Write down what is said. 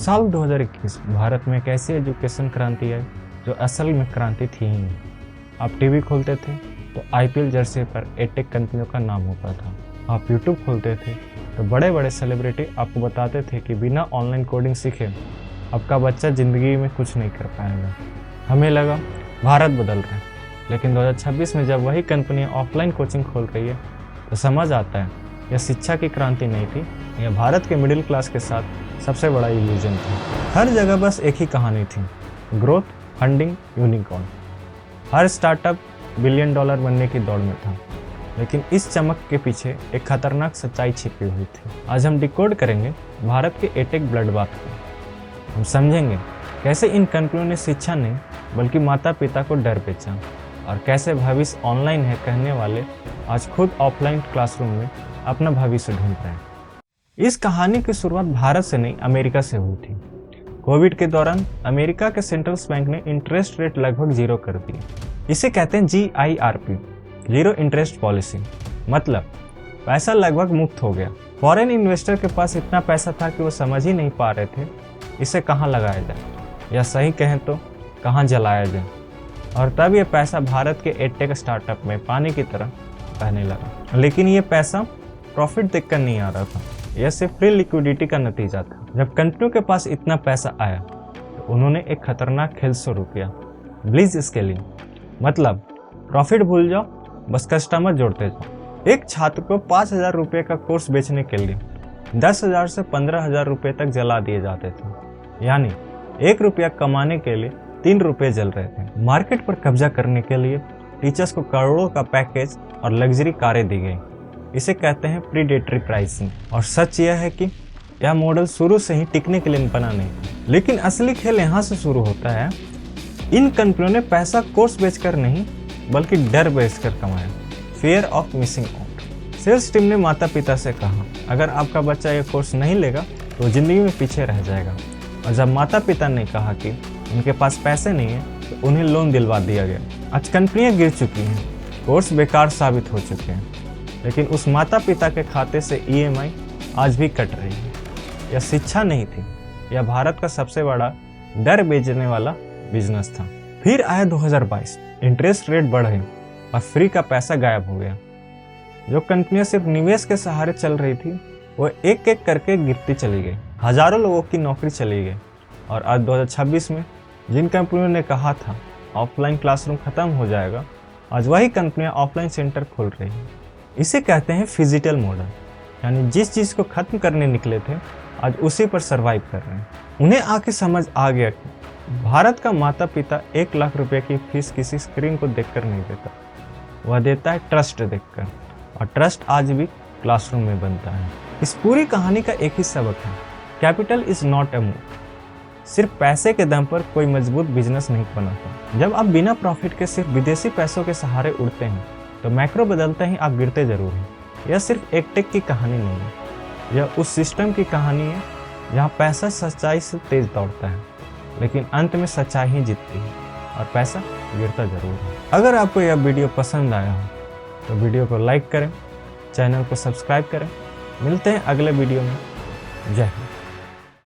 साल 2021 भारत में एक ऐसी एजुकेशन क्रांति आई जो असल में क्रांति थी ही नहीं। आप टीवी खोलते थे तो आईपीएल जर्सी पर एटेक कंपनियों का नाम होता था। आप यूट्यूब खोलते थे तो बड़े बड़े सेलिब्रिटी आपको बताते थे कि बिना ऑनलाइन कोडिंग सीखे आपका बच्चा ज़िंदगी में कुछ नहीं कर पाएगा। हमें लगा भारत बदल रहा है, लेकिन 2026 में जब वही कंपनियां ऑफलाइन कोचिंग खोल रही है तो समझ आता है यह शिक्षा की क्रांति नहीं थी, यह भारत के मिडिल क्लास के साथ सबसे बड़ा इल्यूजन था। हर जगह बस एक ही कहानी थी, ग्रोथ, फंडिंग, यूनिकॉर्न। हर स्टार्टअप $1 बिलियन बनने की दौड़ में था, लेकिन इस चमक के पीछे एक खतरनाक सच्चाई छिपी हुई थी। आज हम डिकोड करेंगे भारत के एटेक ब्लडबाथ को। हम समझेंगे कैसे इन कंपनियों ने शिक्षा नहीं बल्कि माता पिता को डर बेचा, और कैसे भविष्य ऑनलाइन है कहने वाले आज खुद ऑफलाइन क्लासरूम में अपना भविष्य ढूंढ रहे हैं। इस कहानी की शुरुआत भारत से नहीं, अमेरिका से हुई थी। कोविड के दौरान अमेरिका के सेंट्रल बैंक ने इंटरेस्ट रेट लगभग जीरो कर दी। इसे कहते हैं GIRP, जीरो इंटरेस्ट पॉलिसी। मतलब पैसा लगभग मुफ्त हो गया। फॉरेन इन्वेस्टर के पास इतना पैसा था कि वो समझ ही नहीं पा रहे थे इसे कहाँ लगाया जाए, या सही कहें तो कहाँ जलाया जाए। और तब ये पैसा भारत के एडटेक स्टार्टअप में पानी की तरह बहने लगा। लेकिन ये पैसा प्रॉफिट देखकर नहीं आ रहा था, यह सिर्फ फ्री लिक्विडिटी का नतीजा था। जब कंपनियों के पास इतना पैसा आया तो उन्होंने एक खतरनाक खेल शुरू किया, ब्लिज स्केलिंग। मतलब प्रॉफिट भूल जाओ, बस कस्टमर जोड़ते जाओ। एक छात्र को 5,000 रुपये का कोर्स बेचने के लिए 10,000 से 15,000 रुपये तक जला दिए जाते थे। यानी 1 रुपया कमाने के लिए 3 रुपये जल रहे थे। मार्केट पर कब्जा करने के लिए टीचर्स को करोड़ों का पैकेज और लग्जरी कारें दी गई। इसे कहते हैं प्रीडेटरी प्राइसिंग। और सच यह है कि यह मॉडल शुरू से ही टिकने के लिए बना नहीं। लेकिन असली खेल यहाँ से शुरू होता है। इन कंपनियों ने पैसा कोर्स बेचकर नहीं बल्कि डर बेचकर कमाया, fear of missing out. Sales team ने माता पिता से कहा, अगर आपका बच्चा यह कोर्स नहीं लेगा तो जिंदगी में पीछे रह जाएगा। और जब माता पिता ने कहा कि उनके पास पैसे नहीं है तो उन्हें लोन दिलवा दिया गया। आज कंपनियां गिर चुकी हैं, कोर्स बेकार साबित हो चुके हैं, लेकिन उस माता पिता के खाते से EMI आज भी कट रही है। यह शिक्षा नहीं थी, यह भारत का सबसे बड़ा डर बेचने वाला बिजनेस था। फिर आया 2022, इंटरेस्ट रेट बढ़ गई और फ्री का पैसा गायब हो गया। जो कंपनियां सिर्फ निवेश के सहारे चल रही थी वो एक एक करके गिरती चली गई। हजारों लोगों की नौकरी चली गई। और आज 2026 में जिन कंपनियों ने कहा था ऑफलाइन क्लासरूम खत्म हो जाएगा, आज वही कंपनियां ऑफलाइन सेंटर खोल रही हैं। इसे कहते हैं फिजिटल मॉडल। यानी जिस चीज़ को खत्म करने निकले थे आज उसी पर सरवाइव कर रहे हैं। उन्हें आके समझ आ गया कि भारत का माता पिता 1 लाख रुपए की फीस किसी स्क्रीन को देखकर नहीं देता, वह देता है ट्रस्ट देखकर। और ट्रस्ट आज भी क्लासरूम में बनता है। इस पूरी कहानी का एक ही सबक है, capital is not a move. सिर्फ पैसे के दम पर कोई मजबूत बिजनेस नहीं बनाता। जब आप बिना प्रॉफिट के सिर्फ विदेशी पैसों के सहारे उड़ते हैं तो मैक्रो बदलते ही आप गिरते जरूर हैं। यह सिर्फ एक टेक की कहानी नहीं है, यह उस सिस्टम की कहानी है जहाँ पैसा सच्चाई से तेज दौड़ता है, लेकिन अंत में सच्चाई ही जीतती है और पैसा गिरता जरूर है। अगर आपको यह वीडियो पसंद आया हो तो वीडियो को लाइक करें, चैनल को सब्सक्राइब करें। मिलते हैं अगले वीडियो में। जय हिंद।